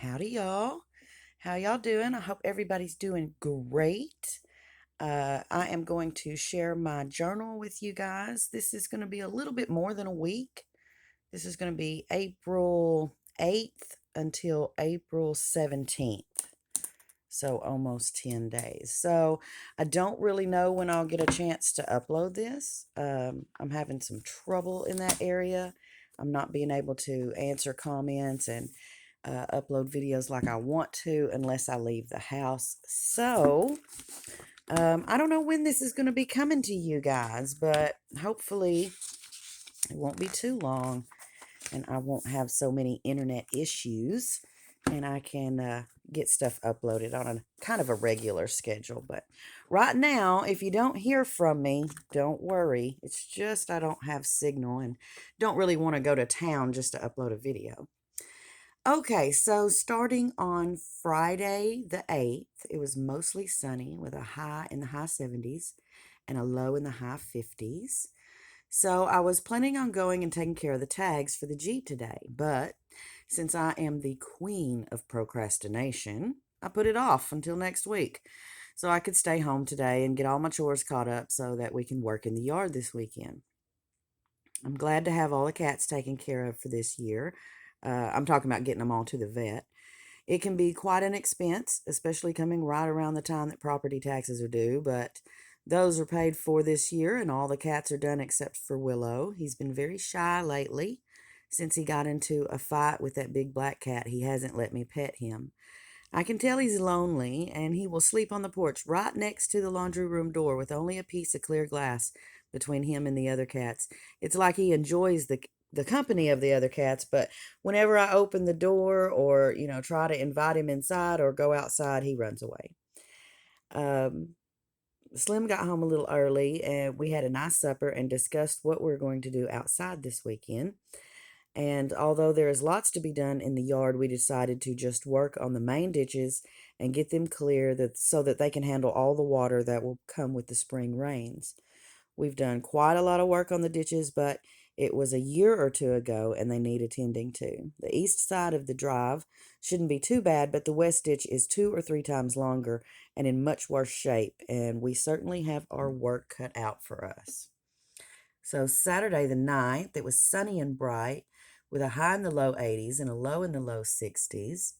Howdy, y'all. How y'all doing? I hope everybody's doing great. I am going to share my journal with you guys. This is going to be a little bit more than a week. This is going to be April 8th until April 17th. So almost 10 days. So I don't really know when I'll get a chance to upload this. I'm having some trouble in that area. I'm not being able to answer comments and upload videos like I want to unless I leave the house. So I don't know when this is going to be coming to you guys, but hopefully it won't be too long and I won't have so many internet issues and I can get stuff uploaded on a kind of a regular schedule. But right now, if you don't hear from me, don't worry. It's just I don't have signal and don't really want to go to town just to upload a video. Okay, so starting on Friday the 8th, it was mostly sunny with a high in the high 70s and a low in the high 50s. So I was planning on going and taking care of the tags for the Jeep today, but since I am the queen of procrastination, I put it off until next week so I could stay home today and get all my chores caught up so that we can work in the yard this weekend. I'm glad to have all the cats taken care of for this year. I'm talking about getting them all to the vet. It can be quite an expense, especially coming right around the time that property taxes are due, but those are paid for this year, and all the cats are done except for Willow. He's been very shy lately. Since he got into a fight with that big black cat, he hasn't let me pet him. I can tell he's lonely, and he will sleep on the porch right next to the laundry room door with only a piece of clear glass between him and the other cats. It's like he enjoys the company of the other cats, but whenever I open the door or, try to invite him inside or go outside, he runs away. Um, Slim got home a little early and we had a nice supper and discussed what we're going to do outside this weekend. And although there is lots to be done in the yard, we decided to just work on the main ditches and get them clear so that they can handle all the water that will come with the spring rains. We've done quite a lot of work on the ditches, but it was a year or two ago and they need attending to. The east side of the drive shouldn't be too bad, but the west ditch is 2 or 3 times longer and in much worse shape, and we certainly have our work cut out for us. So, Saturday the 9th, it was sunny and bright with a high in the low 80s and a low in the low 60s.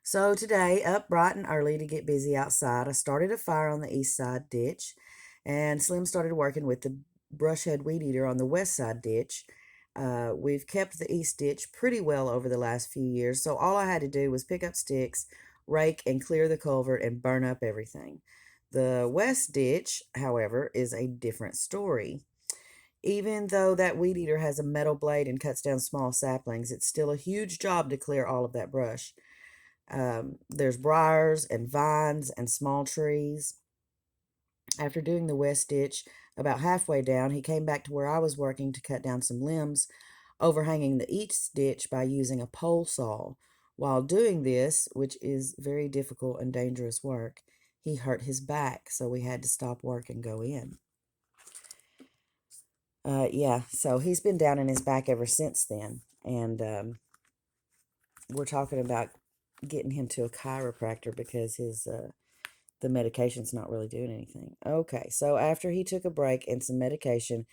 So, today, up bright and early to get busy outside, I started a fire on the east side ditch, and Slim started working with the brush head weed eater on the west side ditch. We've kept the east ditch pretty well over the last few years, so all I had to do was pick up sticks, rake, and clear the culvert and burn up everything. The west ditch, however, is a different story. Even though that weed eater has a metal blade and cuts down small saplings, it's still a huge job to clear all of that brush. There's briars and vines and small trees. After doing the west ditch, about halfway down, he came back to where I was working to cut down some limbs, overhanging the east ditch by using a pole saw. While doing this, which is very difficult and dangerous work, he hurt his back, so we had to stop work and go in. Yeah, so he's been down in his back ever since then, and we're talking about getting him to a chiropractor because his the medication's not really doing anything. Okay, so after he took a break and some medication,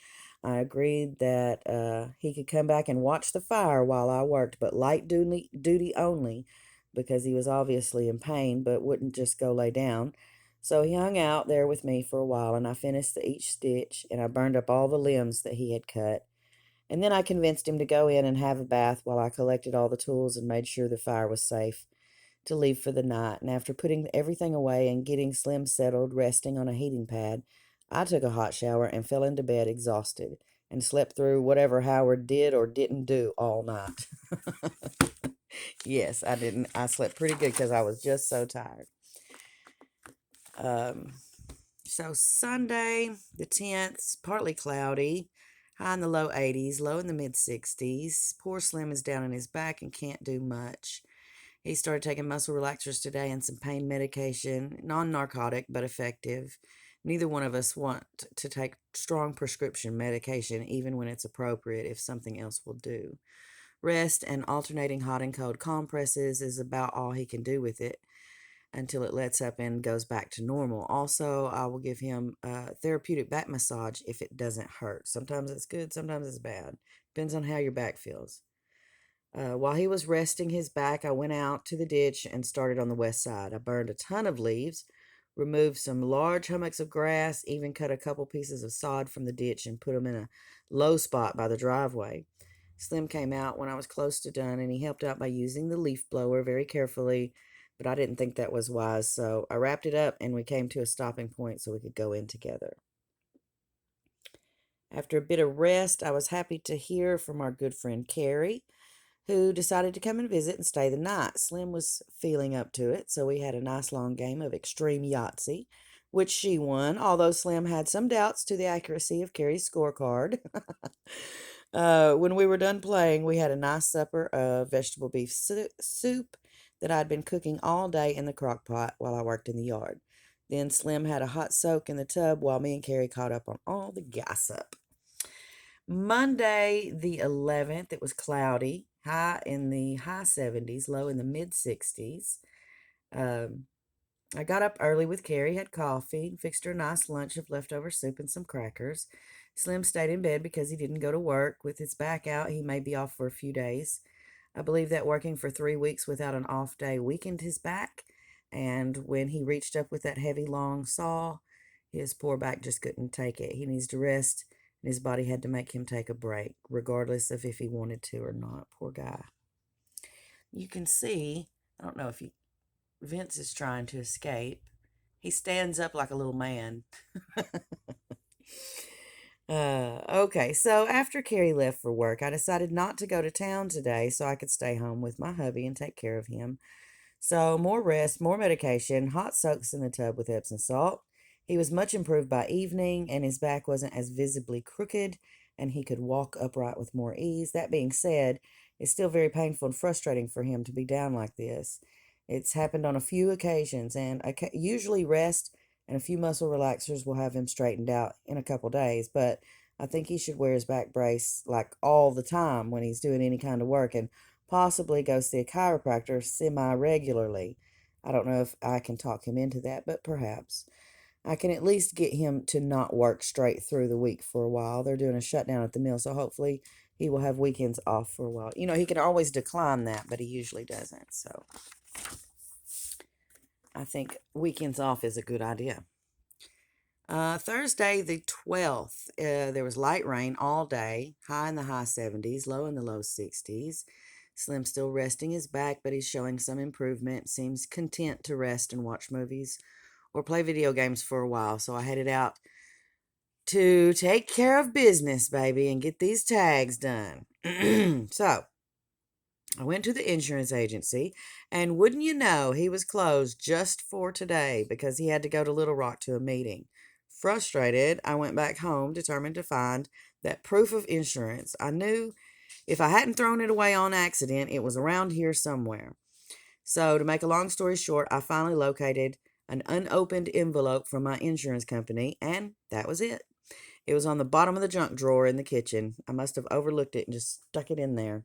I agreed that he could come back and watch the fire while I worked, but light duty only, because he was obviously in pain but wouldn't just go lay down. So he hung out there with me for a while, and I finished each stitch, and I burned up all the limbs that he had cut. And then I convinced him to go in and have a bath while I collected all the tools and made sure the fire was safe to leave for the night. And after putting everything away and getting Slim settled, resting on a heating pad, I took a hot shower and fell into bed exhausted and slept through whatever Howard did or didn't do all night. Yes, I didn't. I slept pretty good because I was just so tired. Um, so Sunday, the 10th, partly cloudy, high in the low 80s, low in the mid 60s. Poor Slim is down on his back and can't do much. He started taking muscle relaxers today and some pain medication, non narcotic but effective. Neither one of us want to take strong prescription medication, even when it's appropriate, if something else will do. Rest and alternating hot and cold compresses is about all he can do with it until it lets up and goes back to normal. Also, I will give him a therapeutic back massage if it doesn't hurt. Sometimes it's good, sometimes it's bad. Depends on how your back feels. While he was resting his back, I went out to the ditch and started on the west side. I burned a ton of leaves, removed some large hummocks of grass, even cut a couple pieces of sod from the ditch and put them in a low spot by the driveway. Slim came out when I was close to done, and he helped out by using the leaf blower very carefully, but I didn't think that was wise, so I wrapped it up and we came to a stopping point so we could go in together. After a bit of rest, I was happy to hear from our good friend Carrie, who decided to come and visit and stay the night. Slim was feeling up to it, so we had a nice long game of extreme Yahtzee, which she won, although Slim had some doubts to the accuracy of Carrie's scorecard. When we were done playing, we had a nice supper of vegetable beef soup that I'd been cooking all day in the crock pot while I worked in the yard. Then Slim had a hot soak in the tub while me and Carrie caught up on all the gossip. Monday, the 11th, it was cloudy, high in the high 70s, low in the mid 60s. I got up early with Carrie, had coffee, fixed her a nice lunch of leftover soup and some crackers. Slim stayed in bed because he didn't go to work. With his back out, he may be off for a few days. I believe that working for 3 weeks without an off day weakened his back, and when he reached up with that heavy, long saw, his poor back just couldn't take it. He needs to rest, and his body had to make him take a break, regardless of if he wanted to or not. Poor guy. You can see, I don't know if Vince is trying to escape. He stands up like a little man. Okay, so after Carrie left for work, I decided not to go to town today so I could stay home with my hubby and take care of him. So, more rest, more medication, hot soaks in the tub with Epsom salt. He was much improved by evening, and his back wasn't as visibly crooked, and he could walk upright with more ease. That being said, it's still very painful and frustrating for him to be down like this. It's happened on a few occasions, and usually rest and a few muscle relaxers will have him straightened out in a couple days, but I think he should wear his back brace like all the time when he's doing any kind of work and possibly go see a chiropractor semi regularly. I don't know if I can talk him into that, but perhaps. I can at least get him to not work straight through the week for a while. They're doing a shutdown at the mill, so hopefully he will have weekends off for a while. You know, he can always decline that, but he usually doesn't. So I think weekends off is a good idea. Thursday, the 12th, there was light rain all day, high in the high 70s, low in the low 60s. Slim's still resting his back, but he's showing some improvement. Seems content to rest and watch movies or play video games for a while. So I headed out to take care of business, baby, and get these tags done. So I went to the insurance agency, and wouldn't you know, he was closed just for today because he had to go to Little Rock to a meeting. Frustrated, I went back home, determined to find that proof of insurance. I knew if I hadn't thrown it away on accident, it was around here somewhere. So, to make a long story short, I finally located an unopened envelope from my insurance company, and that was it. It was on the bottom of the junk drawer in the kitchen. I must have overlooked it and just stuck it in there.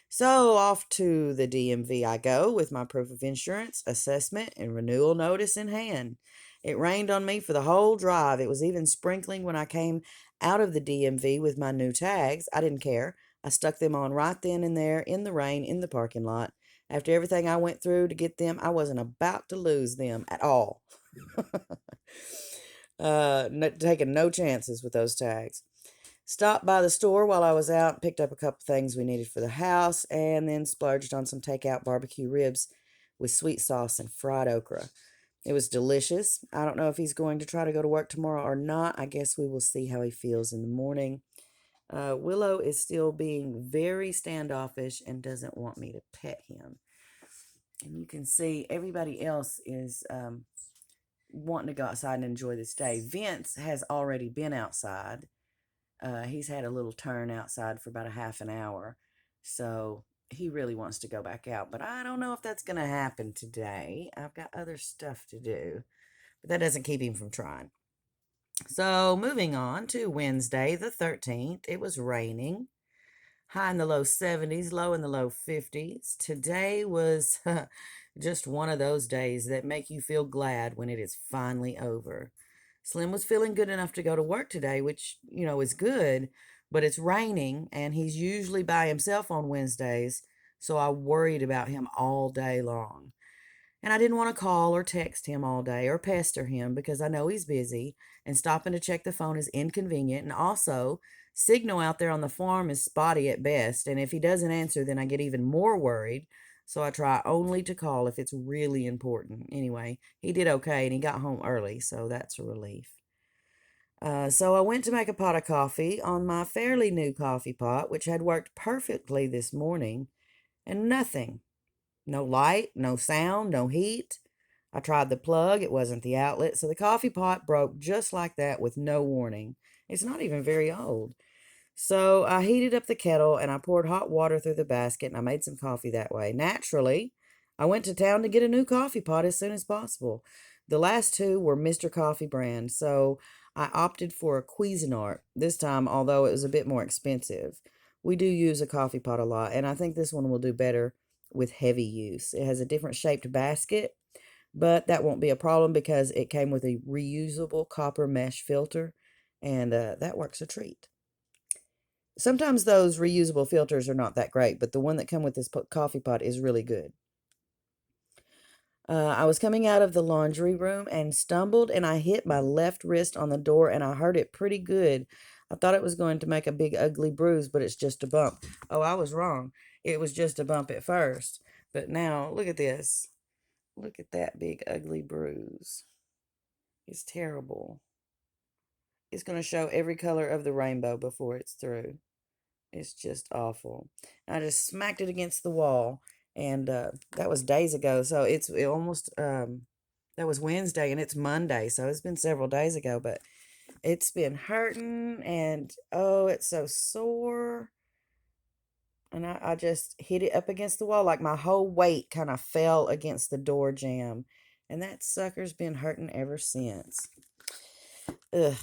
So, off to the DMV I go with my proof of insurance, assessment, and renewal notice in hand. It rained on me for the whole drive. It was even sprinkling when I came out of the DMV with my new tags. I didn't care. I stuck them on right then and there in the rain in the parking lot. After everything I went through to get them, I wasn't about to lose them at all. Taking no chances with those tags. Stopped by the store while I was out, picked up a couple things we needed for the house, and then splurged on some takeout barbecue ribs with sweet sauce and fried okra. It was delicious. I don't know if he's going to try to go to work tomorrow or not. I guess we will see how he feels in the morning. Willow is still being very standoffish and doesn't want me to pet him. And you can see everybody else is wanting to go outside and enjoy this day. Vince has already been outside. He's had a little turn outside for about a half an hour. So he really wants to go back out. But I don't know if that's going to happen today. I've got other stuff to do. But that doesn't keep him from trying. So moving on to Wednesday, the 13th, it was raining. high in the low 70s, low in the low 50s. Today was just one of those days that make you feel glad when it is finally over. Slim was feeling good enough to go to work today, which, is good, but it's raining and he's usually by himself on Wednesdays, so I worried about him all day long. And I didn't want to call or text him all day or pester him because I know he's busy and stopping to check the phone is inconvenient. And also, signal out there on the farm is spotty at best. And if he doesn't answer, then I get even more worried. So I try only to call if it's really important. Anyway, he did okay and he got home early, so that's a relief. So I went to make a pot of coffee on my fairly new coffee pot, which had worked perfectly this morning, and nothing. No light, no sound, no heat. I tried the plug, it wasn't the outlet, so the coffee pot broke just like that with no warning. It's not even very old. So I heated up the kettle and I poured hot water through the basket and I made some coffee that way. Naturally, I went to town to get a new coffee pot as soon as possible. The last two were Mr. Coffee brand, so I opted for a Cuisinart this time, although it was a bit more expensive. We do use a coffee pot a lot, and I think this one will do better with heavy use. It has a different shaped basket, but that won't be a problem because it came with a reusable copper mesh filter, and that works a treat. Sometimes those reusable filters are not that great, but the one that come with this coffee pot is really good. I was coming out of the laundry room and stumbled and I hit my left wrist on the door and I hurt it pretty good. I thought it was going to make a big ugly bruise, but it's just a bump. Oh, I was wrong. It was just a bump at first. But now, look at this. Look at that big ugly bruise. It's terrible. It's going to show every color of the rainbow before it's through. It's just awful. I just smacked it against the wall, and that was days ago. So it almost that was Wednesday, and it's Monday, so it's been several days ago. But it's been hurting, and oh, it's so sore. And I just hit it up against the wall, like my whole weight kind of fell against the door jamb, and that sucker's been hurting ever since. Ugh.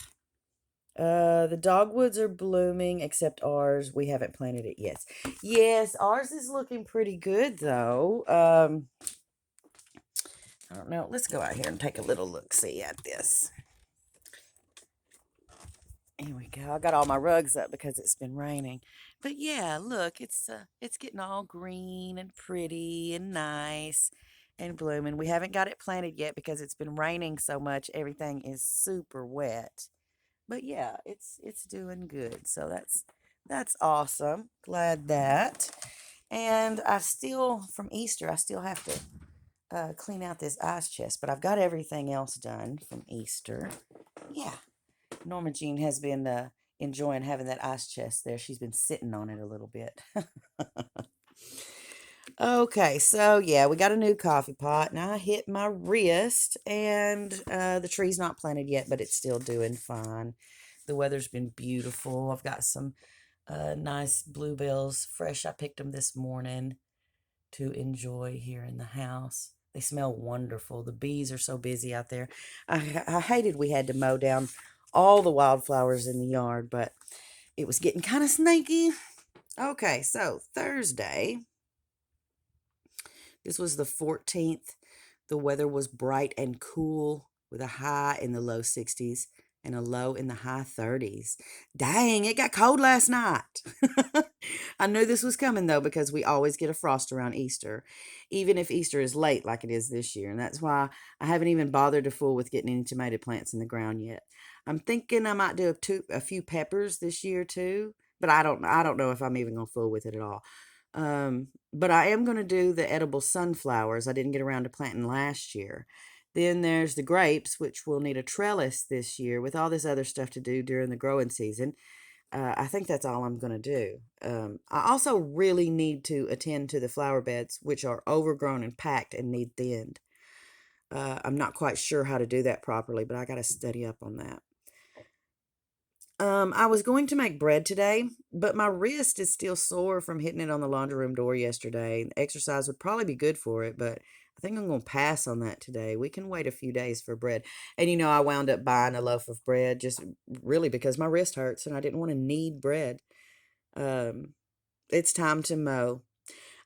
The dogwoods are blooming, except ours. We haven't planted it yet. Yes, ours is looking pretty good though. I don't know. Let's go out here and take a little look-see at this. Here we go. I got all my rugs up because it's been raining. But yeah, look, it's getting all green and pretty and nice and blooming. We haven't got it planted yet because it's been raining so much. Everything is super wet. But yeah, it's doing good. So that's awesome. Glad that. And I still from Easter, I still have to clean out this ice chest, but I've got everything else done from Easter. Yeah, Norma Jean has been enjoying having that ice chest there. She's been sitting on it a little bit. Okay, so yeah, we got a new coffee pot, and I hit my wrist, and the tree's not planted yet, but it's still doing fine. The weather's been beautiful. I've got some nice bluebells fresh. I picked them this morning to enjoy here in the house. They smell wonderful. The bees are so busy out there. I hated we had to mow down all the wildflowers in the yard, but it was getting kind of snaky. Okay, so Thursday, this was the 14th. The weather was bright and cool with a high in the low 60s and a low in the high 30s. Dang, it got cold last night. I knew this was coming though because we always get a frost around Easter, even if Easter is late like it is this year. And that's why I haven't even bothered to fool with getting any tomato plants in the ground yet. I'm thinking I might do a few peppers this year too, but I don't know if I'm even gonna fool with it at all. But I am going to do the edible sunflowers I didn't get around to planting last year. Then there's the grapes, which will need a trellis this year with all this other stuff to do during the growing season. I think that's all I'm going to do. I also really need to attend to the flower beds, which are overgrown and packed and need thinned. I'm not quite sure how to do that properly, but I got to study up on that. I was going to make bread today, but my wrist is still sore from hitting it on the laundry room door yesterday. Exercise would probably be good for it, but I think I'm going to pass on that today. We can wait a few days for bread. And I wound up buying a loaf of bread just really because my wrist hurts and I didn't want to knead bread. Um, it's time to mow.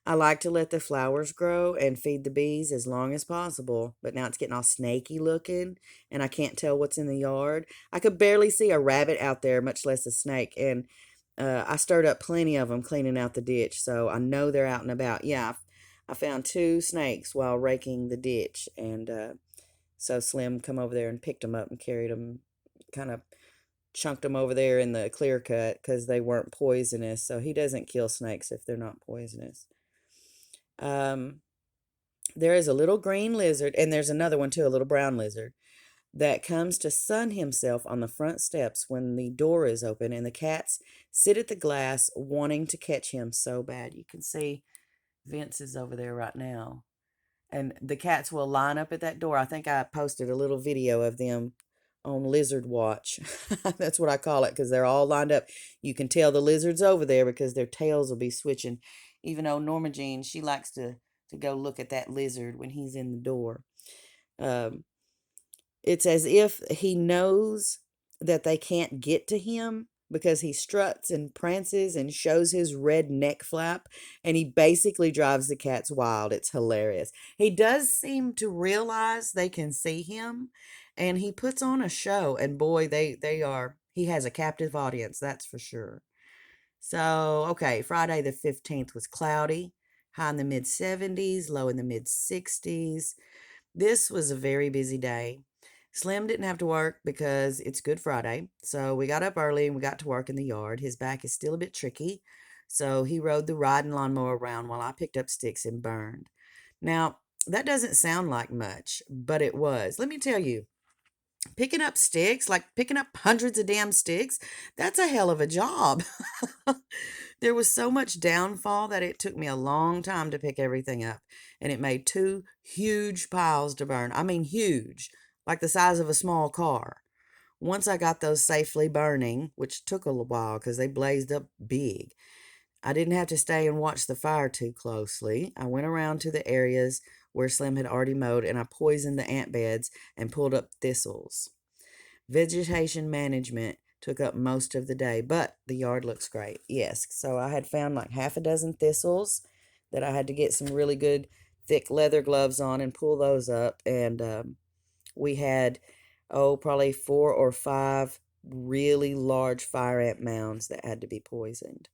I like to let the flowers grow and feed the bees as long as possible, but now it's getting all snaky looking and I can't tell what's in the yard. I could barely see a rabbit out there, much less a snake. And I stirred up plenty of them cleaning out the ditch, so I know they're out and about. Yeah, I found two snakes while raking the ditch, and so Slim come over there and picked them up and carried them, kind of chunked them over there in the clear cut because they weren't poisonous. So he doesn't kill snakes if they're not poisonous. Um, there is a little green lizard, and there's another one too, a little brown lizard, that comes to sun himself on the front steps when the door is open, and the cats sit at the glass wanting to catch him so bad. You can see Vince is over there right now. And the cats will line up at that door. I think I posted a little video of them on Lizard Watch. That's what I call it because they're all lined up. You can tell the lizard's over there because their tails will be switching. Even though Norma Jean, she likes to go look at that lizard when he's in the door. Um, it's as if he knows that they can't get to him because he struts and prances and shows his red neck flap, and he basically drives the cats wild. It's hilarious. He does seem to realize they can see him, and he puts on a show, and boy, they are he has a captive audience, that's for sure. So, okay, Friday the 15th was cloudy, high in the mid 70s, low in the mid 60s. This was a very busy day. Slim didn't have to work because it's Good Friday. So we got up early and we got to work in the yard. His back is still a bit tricky. So he rode the riding lawnmower around while I picked up sticks and burned. Now, that doesn't sound like much, but it was. Let me tell you, picking up sticks, like picking up hundreds of damn sticks, that's a hell of a job. There was so much downfall that it took me a long time to pick everything up, and it made two huge piles to burn. I mean, huge, like the size of a small car. Once I got those safely burning, which took a little while because they blazed up big, I didn't have to stay and watch the fire too closely. I went around to the areas where Slim had already mowed and I poisoned the ant beds and pulled up thistles. Vegetation management took up most of the day, but the yard looks great. Yes, so I had found like half a dozen thistles that I had to get some really good thick leather gloves on and pull those up. And we had, probably 4 or 5 really large fire ant mounds that had to be poisoned.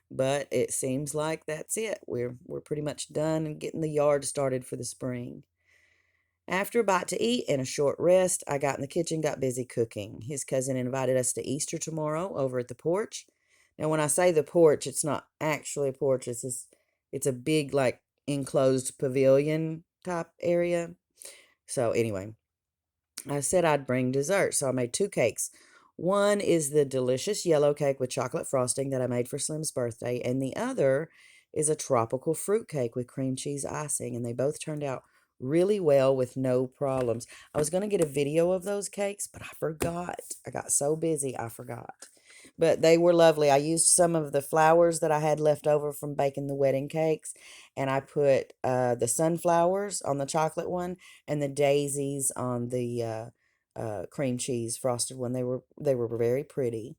But it seems like that's it. We're pretty much done and getting the yard started for the spring. After a bite to eat and a short rest, I got in the kitchen, got busy cooking. His cousin invited us to Easter tomorrow over at the porch. Now, when I say the porch, it's not actually a porch. It's a big, like, enclosed pavilion type area. So anyway, I said I'd bring dessert, so I made 2 cakes. One is the delicious yellow cake with chocolate frosting that I made for Slim's birthday, and the other is a tropical fruit cake with cream cheese icing, and they both turned out really well with no problems. I was going to get a video of those cakes, but I forgot. I got so busy, I forgot. But they were lovely. I used some of the flowers that I had left over from baking the wedding cakes, and I put the sunflowers on the chocolate one and the daisies on the cream cheese frosted one. They were very pretty.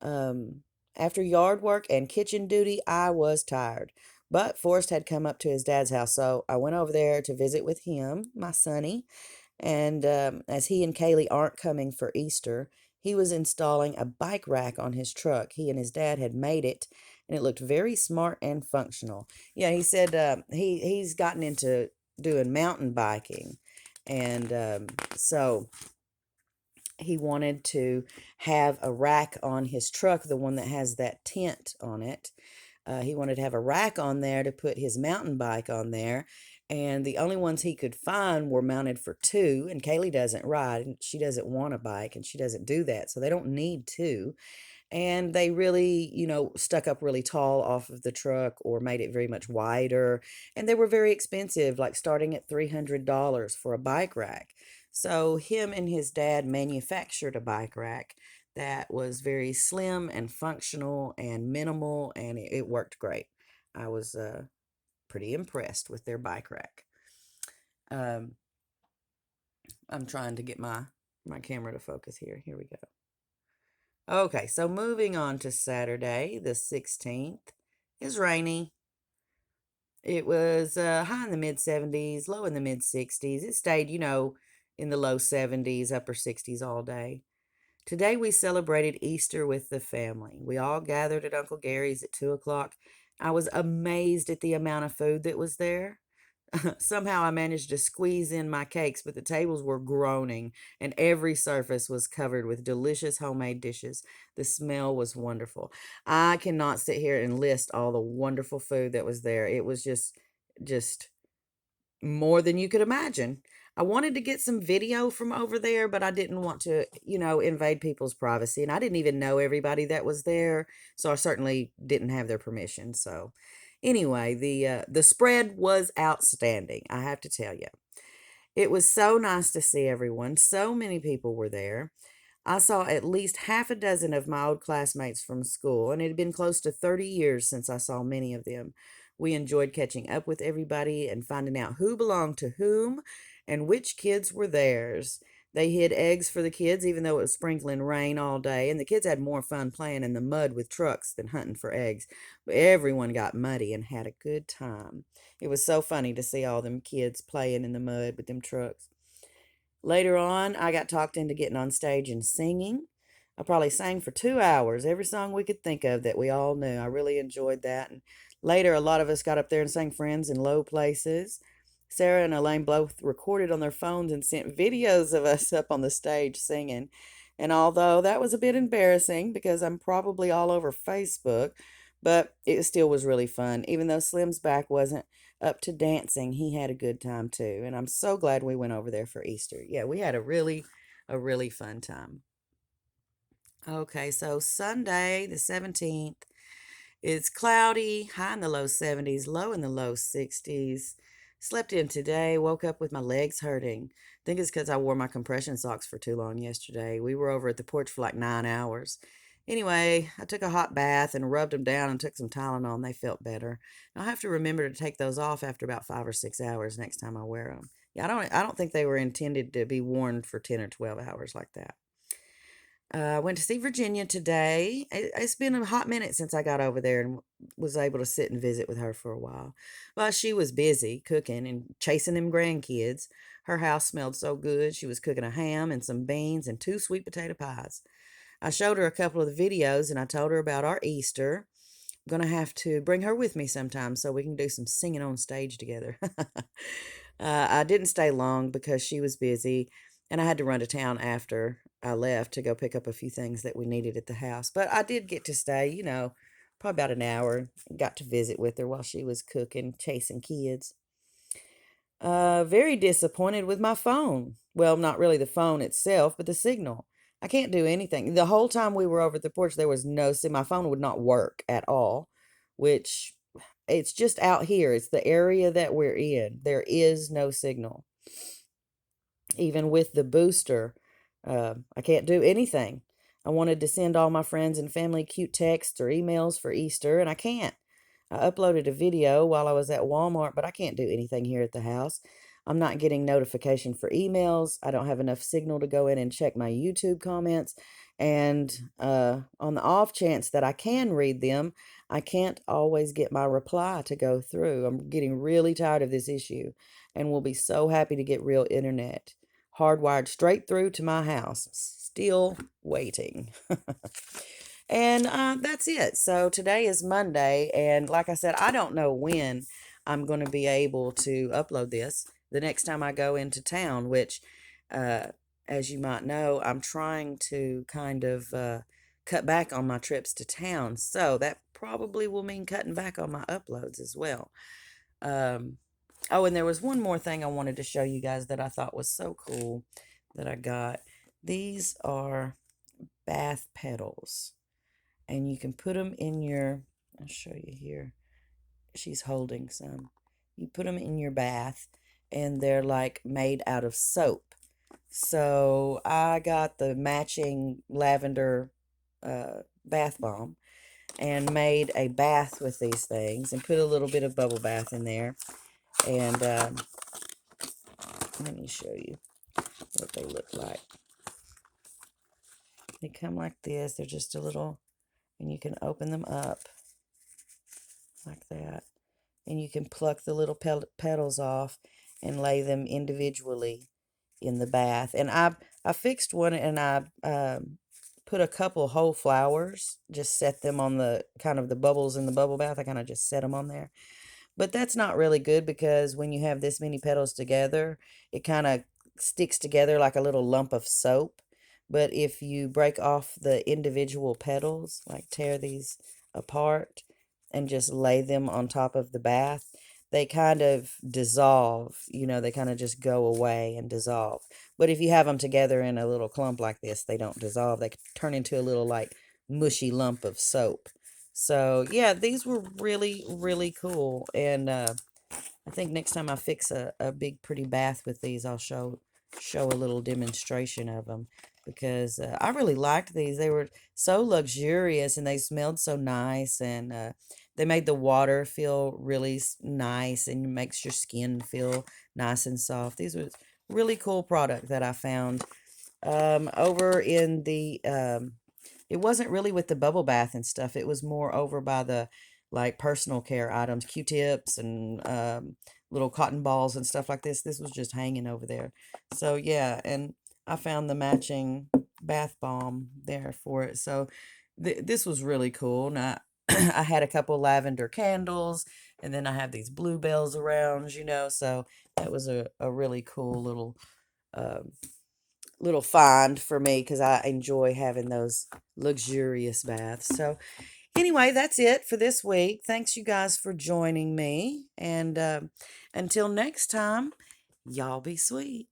Um, After yard work and kitchen duty, I was tired. But Forrest had come up to his dad's house, so I went over there to visit with him, my sonny. And as he and Kaylee aren't coming for Easter, he was installing a bike rack on his truck. He and his dad had made it, and it looked very smart and functional. Yeah, he said he's gotten into doing mountain biking, and so he wanted to have a rack on his truck, the one that has that tent on it. He wanted to have a rack on there to put his mountain bike on there. And the only ones he could find were mounted for two. And Kaylee doesn't ride, and she doesn't want a bike, and she doesn't do that. So they don't need two. And they really, stuck up really tall off of the truck or made it very much wider. And they were very expensive, like starting at $300 for a bike rack. So him and his dad manufactured a bike rack that was very slim and functional and minimal, and it worked great. I was pretty impressed with their bike rack. Um, I'm trying to get my camera to focus here. Here we go. Okay, so moving on to Saturday, the 16th. It was rainy. It was high in the mid 70s, low in the mid 60s. It stayed, in the low 70s, upper 60s all day. Today we celebrated Easter with the family. We all gathered at Uncle Gary's at 2 o'clock. I was amazed at the amount of food that was there. Somehow I managed to squeeze in my cakes, but the tables were groaning and every surface was covered with delicious homemade dishes. The smell was wonderful. I cannot sit here and list all the wonderful food that was there. It was just more than you could imagine. I wanted to get some video from over there, but I didn't want to, invade people's privacy. And I didn't even know everybody that was there, so I certainly didn't have their permission. So, anyway, the spread was outstanding. I have to tell you, it was so nice to see everyone. So many people were there. I saw at least half a dozen of my old classmates from school, and it had been close to 30 years since I saw many of them. We enjoyed catching up with everybody and finding out who belonged to whom and which kids were theirs. They hid eggs for the kids, even though it was sprinkling rain all day, and the kids had more fun playing in the mud with trucks than hunting for eggs. But everyone got muddy and had a good time. It was so funny to see all them kids playing in the mud with them trucks. Later on, I got talked into getting on stage and singing. I probably sang for 2 hours, every song we could think of that we all knew. I really enjoyed that. And later, a lot of us got up there and sang Friends in Low Places. Sarah and Elaine both recorded on their phones and sent videos of us up on the stage singing. And although that was a bit embarrassing because I'm probably all over Facebook, but it still was really fun. Even though Slim's back wasn't up to dancing, he had a good time too. And I'm so glad we went over there for Easter. Yeah, we had a really fun time. Okay, so Sunday, the 17th, it's cloudy, high in the low 70s, low in the low 60s. Slept in today, woke up with my legs hurting. I think it's because I wore my compression socks for too long yesterday. We were over at the porch for like 9 hours. Anyway, I took a hot bath and rubbed them down and took some Tylenol and they felt better. I'll have to remember to take those off after about 5 or 6 hours next time I wear them. Yeah, I don't think they were intended to be worn for 10 or 12 hours like that. I went to see Virginia today. It's been a hot minute since I got over there and was able to sit and visit with her for a while. Well, she was busy cooking and chasing them grandkids. Her house smelled so good. She was cooking a ham and some beans and two sweet potato pies. I showed her a couple of the videos and I told her about our Easter. I'm going to have to bring her with me sometime so we can do some singing on stage together. I didn't stay long because she was busy and I had to run to town after I left to go pick up a few things that we needed at the house. But I did get to stay, probably about an hour. Got to visit with her while she was cooking, chasing kids. Very disappointed with my phone. Well, not really the phone itself, but the signal. I can't do anything. The whole time we were over at the porch, there was no my phone would not work at all, which it's just out here. It's the area that we're in. There is no signal. Even with the booster, I can't do anything. I wanted to send all my friends and family cute texts or emails for Easter, and I can't. I uploaded a video while I was at Walmart, but I can't do anything here at the house. I'm not getting notification for emails. I don't have enough signal to go in and check my YouTube comments. And on the off chance that I can read them, I can't always get my reply to go through. I'm getting really tired of this issue and will be so happy to get real internet. Hardwired straight through to my house. Still waiting. And that's it. So today is Monday, and like I said, I don't know when I'm going to be able to upload this the next time I go into town, which, uh, as you might know, I'm trying to kind of cut back on my trips to town. So that probably will mean cutting back on my uploads as well. Um, oh, and there was one more thing I wanted to show you guys that I thought was so cool that I got. These are bath pedals and you can put them in I'll show you here. She's holding some. You put them in your bath, and they're like made out of soap. So I got the matching lavender bath bomb and made a bath with these things and put a little bit of bubble bath in there. And let me show you what they look like. They come like this. They're just a little, and you can open them up like that. And you can pluck the little petals off and lay them individually in the bath. And I fixed one, and I put a couple whole flowers, just set them on the kind of the bubbles in the bubble bath. I kind of just set them on there. But that's not really good, because when you have this many petals together, it kind of sticks together like a little lump of soap. But if you break off the individual petals, like tear these apart and just lay them on top of the bath, they kind of dissolve, they kind of just go away and dissolve. But if you have them together in a little clump like this, they don't dissolve. They turn into a little like mushy lump of soap. So yeah, these were really, really cool. And I think next time I fix a big pretty bath with these, I'll show a little demonstration of them, because I really liked these. They were so luxurious, and they smelled so nice, and they made the water feel really nice, and makes your skin feel nice and soft. These were really cool product that I found over in the it wasn't really with the bubble bath and stuff. It was more over by the like personal care items, Q-tips and little cotton balls and stuff like this. This was just hanging over there. So yeah, and I found the matching bath bomb there for it. So this was really cool. Now I had a couple lavender candles, and then I have these bluebells around, so that was a really cool um, little find for me, because I enjoy having those luxurious baths. So, anyway, that's it for this week. Thanks, you guys, for joining me. And until next time, y'all be sweet.